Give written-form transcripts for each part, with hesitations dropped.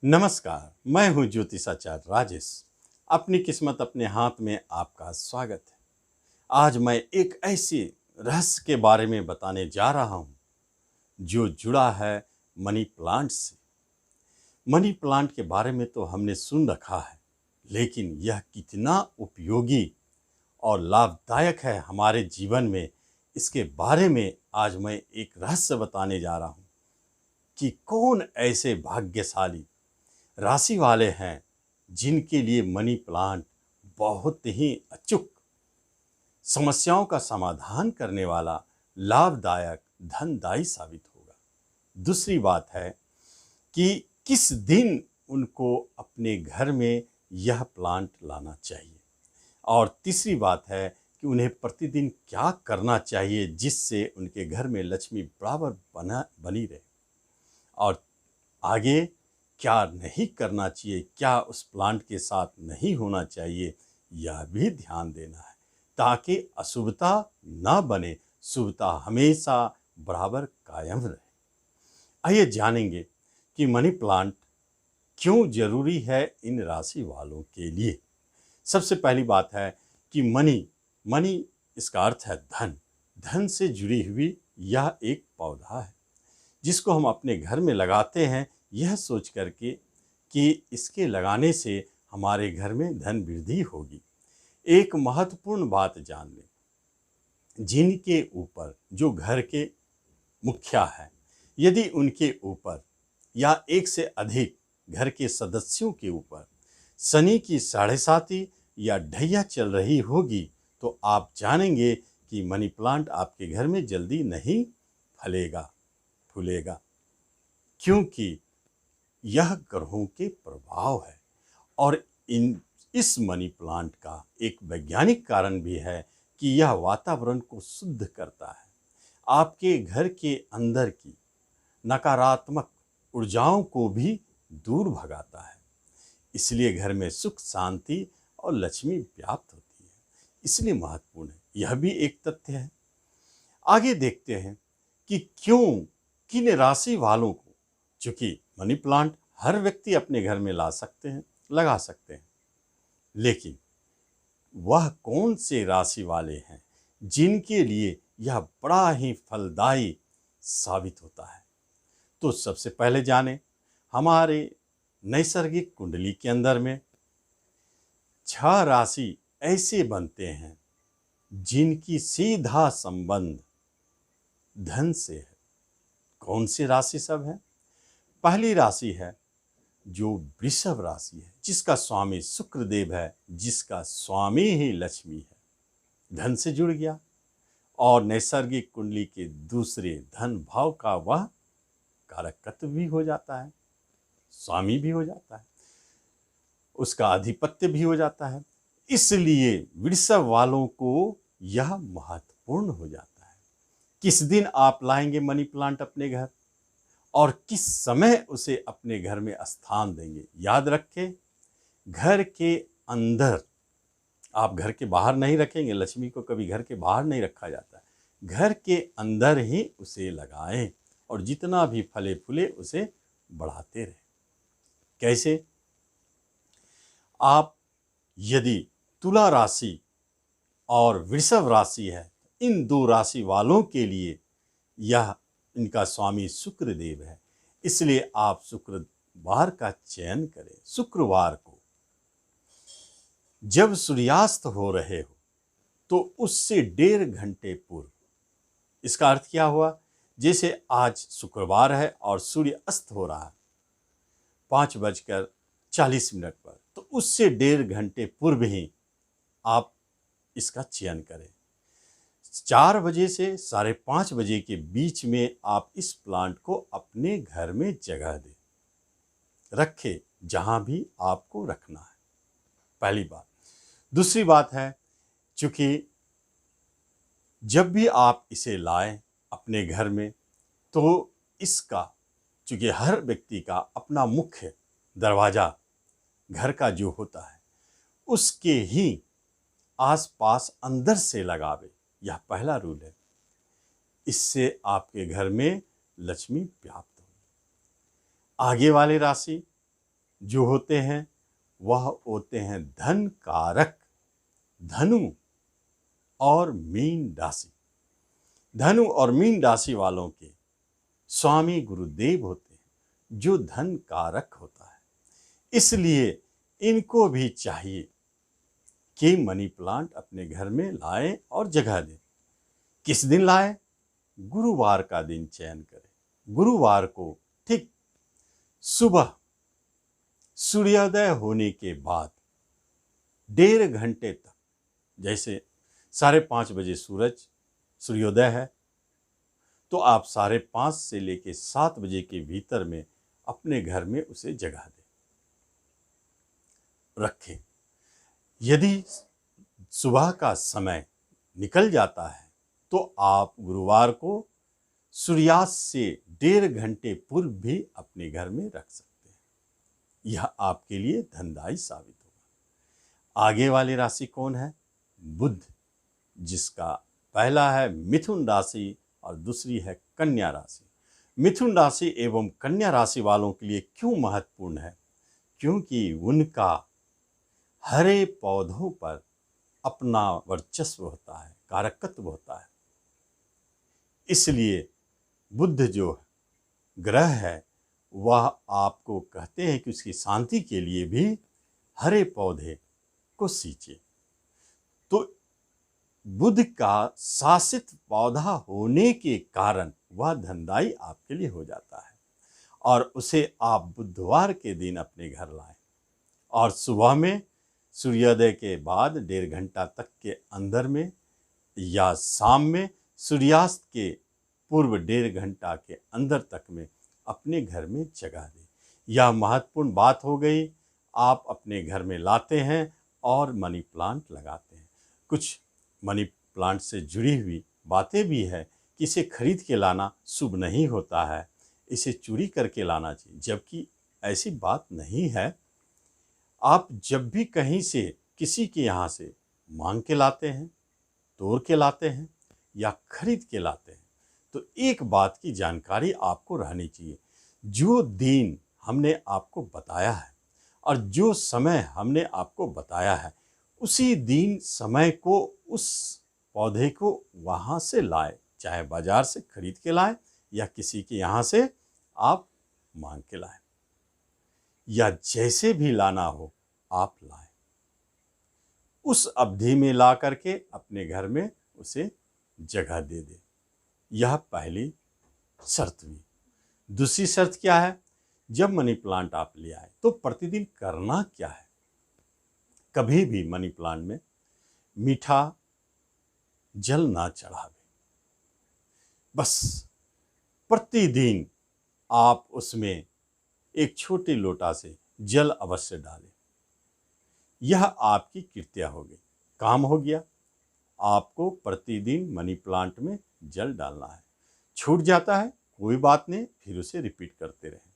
नमस्कार, मैं हूं ज्योतिषाचार्य राजेश। अपनी किस्मत अपने हाथ में आपका स्वागत है। आज मैं एक ऐसे रहस्य के बारे में बताने जा रहा हूं जो जुड़ा है मनी प्लांट से। मनी प्लांट के बारे में तो हमने सुन रखा है, लेकिन यह कितना उपयोगी और लाभदायक है हमारे जीवन में, इसके बारे में आज मैं एक रहस्य बताने जा रहा हूं कि कौन ऐसे भाग्यशाली राशि वाले हैं जिनके लिए मनी प्लांट बहुत ही अचूक समस्याओं का समाधान करने वाला लाभदायक धनदायी साबित होगा। दूसरी बात है कि किस दिन उनको अपने घर में यह प्लांट लाना चाहिए, और तीसरी बात है कि उन्हें प्रतिदिन क्या करना चाहिए जिससे उनके घर में लक्ष्मी बराबर बनी रहे, और आगे क्या नहीं करना चाहिए, क्या उस प्लांट के साथ नहीं होना चाहिए, यह भी ध्यान देना है ताकि अशुभता ना बने, शुभता हमेशा बराबर कायम रहे। आइए जानेंगे कि मनी प्लांट क्यों जरूरी है इन राशि वालों के लिए। सबसे पहली बात है कि मनी इसका अर्थ है धन। धन से जुड़ी हुई यह एक पौधा है जिसको हम अपने घर में लगाते हैं, यह सोच करके कि इसके लगाने से हमारे घर में धन वृद्धि होगी। एक महत्वपूर्ण बात जान लें, जिनके ऊपर जो घर के मुखिया है, यदि उनके ऊपर या एक से अधिक घर के सदस्यों के ऊपर शनि की 7.5 या ढैया चल रही होगी तो आप जानेंगे कि मनी प्लांट आपके घर में जल्दी नहीं फूलेगा, क्योंकि यह ग्रहों के प्रभाव है। और इस मनी प्लांट का एक वैज्ञानिक कारण भी है कि यह वातावरण को शुद्ध करता है, आपके घर के अंदर की नकारात्मक ऊर्जाओं को भी दूर भगाता है। इसलिए घर में सुख, शांति और लक्ष्मी व्याप्त होती है, इसलिए महत्वपूर्ण है। यह भी एक तथ्य है। आगे देखते हैं कि क्यों किन राशि वालों को, चूंकि मनी प्लांट हर व्यक्ति अपने घर में ला सकते हैं, लगा सकते हैं, लेकिन वह कौन से राशि वाले हैं जिनके लिए यह बड़ा ही फलदायी साबित होता है। तो सबसे पहले जाने, हमारे नैसर्गिक कुंडली के अंदर में 6 राशि ऐसे बनते हैं जिनकी सीधा संबंध धन से है। कौन सी राशि सब है? पहली राशि है जो वृषभ राशि है, जिसका स्वामी शुक्रदेव है, जिसका स्वामी ही लक्ष्मी है, धन से जुड़ गया। और नैसर्गिक कुंडली के दूसरे धन भाव का वह कारकत्व भी हो जाता है, स्वामी भी हो जाता है, उसका अधिपत्य भी हो जाता है। इसलिए वृषभ वालों को यह महत्वपूर्ण हो जाता है। किस दिन आप लाएंगे मनी प्लांट अपने घर और किस समय उसे अपने घर में स्थान देंगे, याद रखें, घर के अंदर, आप घर के बाहर नहीं रखेंगे। लक्ष्मी को कभी घर के बाहर नहीं रखा जाता है, घर के अंदर ही उसे लगाएं और जितना भी फले फूले उसे बढ़ाते रहें। कैसे? आप यदि तुला राशि और वृषभ राशि है, इन 2 राशि वालों के लिए यह इनका स्वामी शुक्रदेव है, इसलिए आप शुक्रवार का चयन करें। शुक्रवार को जब सूर्यास्त हो रहे हो तो उससे 1.5 घंटे पूर्व, इसका अर्थ क्या हुआ, जैसे आज शुक्रवार है और सूर्य अस्त हो रहा है 5:40 पर, तो उससे 1.5 घंटे पूर्व ही आप इसका चयन करें। 4 बजे से 5:30 बजे के बीच में आप इस प्लांट को अपने घर में जगह दें, रखें जहां भी आपको रखना है, पहली बात। दूसरी बात है, चूंकि जब भी आप इसे लाएं अपने घर में, तो इसका, चूंकि हर व्यक्ति का अपना मुख्य दरवाजा घर का जो होता है उसके ही आसपास अंदर से लगावे, यह पहला रूल है। इससे आपके घर में लक्ष्मी व्याप्त होगी। आगे वाली राशि जो होते हैं वह होते हैं धन कारक, धनु और मीन राशि। धनु और मीन राशि वालों के स्वामी गुरुदेव होते हैं, जो धन कारक होता है। इसलिए इनको भी चाहिए कि मनी प्लांट अपने घर में लाएं और जगह दें। किस दिन लाएं? गुरुवार का दिन चयन करें। गुरुवार को ठीक सुबह सूर्योदय होने के बाद 1.5 घंटे तक, जैसे 5:30 बजे सूर्योदय है, तो आप 5:30 से लेकर 7 बजे के भीतर में अपने घर में उसे जगह दें, रखें। यदि सुबह का समय निकल जाता है तो आप गुरुवार को सूर्यास्त से 1.5 घंटे पूर्व भी अपने घर में रख सकते हैं। यह आपके लिए धनदायी साबित होगा। आगे वाली राशि कौन है? बुध, जिसका पहला है मिथुन राशि और दूसरी है कन्या राशि। मिथुन राशि एवं कन्या राशि वालों के लिए क्यों महत्वपूर्ण है? क्योंकि उनका हरे पौधों पर अपना वर्चस्व होता है, कारकत्व होता है। इसलिए बुध जो ग्रह है वह आपको कहते हैं कि उसकी शांति के लिए भी हरे पौधे को सींचे। तो बुध का शासित पौधा होने के कारण वह धनदायी आपके लिए हो जाता है, और उसे आप बुधवार के दिन अपने घर लाएं और सुबह में सूर्योदय के बाद 1.5 घंटा तक के अंदर में या शाम में सूर्यास्त के पूर्व 1.5 घंटा के अंदर तक में अपने घर में जगह दें। यह महत्वपूर्ण बात हो गई। आप अपने घर में लाते हैं और मनी प्लांट लगाते हैं। कुछ मनी प्लांट से जुड़ी हुई बातें भी है कि इसे खरीद के लाना शुभ नहीं होता है, इसे चोरी करके लाना चाहिए, जबकि ऐसी बात नहीं है। आप जब भी कहीं से किसी के यहाँ से मांग के लाते हैं, तोड़ के लाते हैं या खरीद के लाते हैं, तो एक बात की जानकारी आपको रहनी चाहिए। जो दिन हमने आपको बताया है और जो समय हमने आपको बताया है, उसी दिन समय को उस पौधे को वहाँ से लाए, चाहे बाजार से खरीद के लाएं या किसी के यहाँ से आप मांग के लाएं, या जैसे भी लाना हो आप लाएं। उस अवधि में ला करके अपने घर में उसे जगह दे दें। यह पहली शर्त हुई। दूसरी शर्त क्या है? जब मनी प्लांट आप ले आए तो प्रतिदिन करना क्या है? कभी भी मनी प्लांट में मीठा जल ना चढ़ावे। बस प्रतिदिन आप उसमें एक छोटे लोटा से जल अवश्य डालें। यह आपकी कृत्या हो गई, काम हो गया। आपको प्रतिदिन मनी प्लांट में जल डालना है। छूट जाता है कोई बात नहीं, फिर उसे रिपीट करते रहें।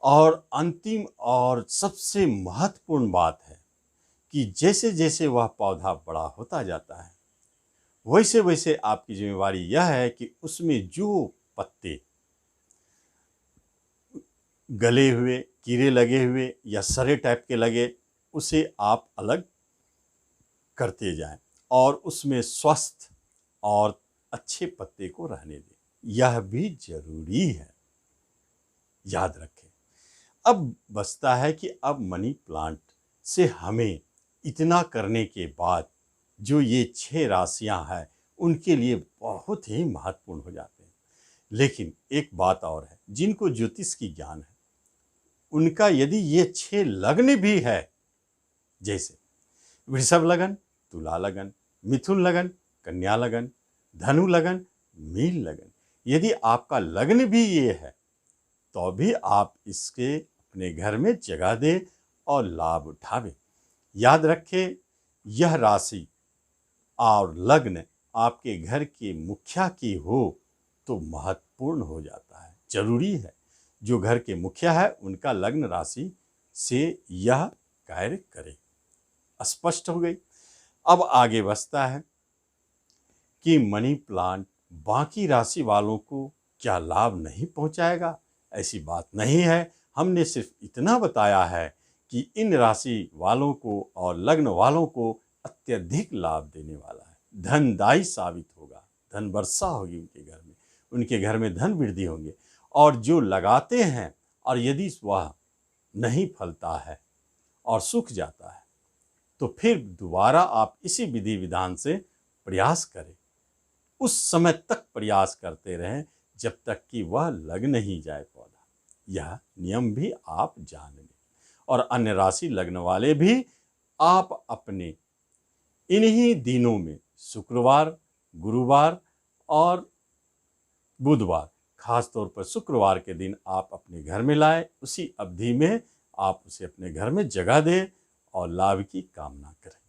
और अंतिम और सबसे महत्वपूर्ण बात है कि जैसे जैसे वह पौधा बड़ा होता जाता है, वैसे वैसे आपकी जिम्मेवारी यह है कि उसमें जो पत्ते गले हुए, कीड़े लगे हुए या सरे टाइप के लगे, उसे आप अलग करते जाएं और उसमें स्वस्थ और अच्छे पत्ते को रहने दें। यह भी जरूरी है, याद रखें। अब बचता है कि अब मनी प्लांट से हमें इतना करने के बाद जो ये 6 राशियां हैं उनके लिए बहुत ही महत्वपूर्ण हो जाते हैं। लेकिन एक बात और है, जिनको ज्योतिष की ज्ञान है उनका यदि ये 6 लग्न भी है, जैसे वृषभ लगन, तुला लगन, मिथुन लगन, कन्या लगन, धनु लगन, मीन लगन, यदि आपका लग्न भी ये है तो भी आप इसके अपने घर में जगह दें और लाभ उठावें। याद रखें, यह राशि और लग्न आपके घर के मुखिया की हो तो महत्वपूर्ण हो जाता है, जरूरी है। जो घर के मुखिया है उनका लग्न राशि से यह कार्य करे। स्पष्ट हो गई। अब आगे बढ़ता है कि मनी प्लांट बाकी राशि वालों को क्या लाभ नहीं पहुंचाएगा? ऐसी बात नहीं है। हमने सिर्फ इतना बताया है कि इन राशि वालों को और लग्न वालों को अत्यधिक लाभ देने वाला है, धनदायी साबित होगा, धन वर्षा होगी उनके घर में धन वृद्धि होंगे। और जो लगाते हैं और यदि वह नहीं फलता है और सूख जाता है तो फिर दोबारा आप इसी विधि विधान से प्रयास करें, उस समय तक प्रयास करते रहें जब तक कि वह लग नहीं जाए पौधा। यह नियम भी आप जान लें। और अन्य राशि लग्न वाले भी आप अपने इन्हीं दिनों में शुक्रवार, गुरुवार और बुधवार, खास तौर पर शुक्रवार के दिन आप अपने घर में लाए, उसी अवधि में आप उसे अपने घर में जगह दें और लाभ की कामना करें।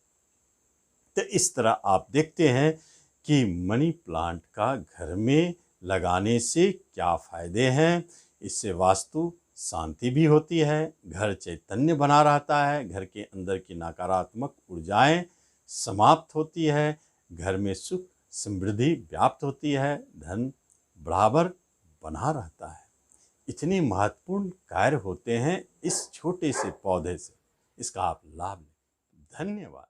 तो इस तरह आप देखते हैं कि मनी प्लांट का घर में लगाने से क्या फायदे हैं। इससे वास्तु शांति भी होती है, घर चैतन्य बना रहता है, घर के अंदर की नकारात्मक ऊर्जाएं समाप्त होती है, घर में सुख समृद्धि व्याप्त होती है, धन बराबर बना रहता है। इतने महत्वपूर्ण कार्य होते हैं इस छोटे से पौधे से। इसका आप लाभ लें। धन्यवाद।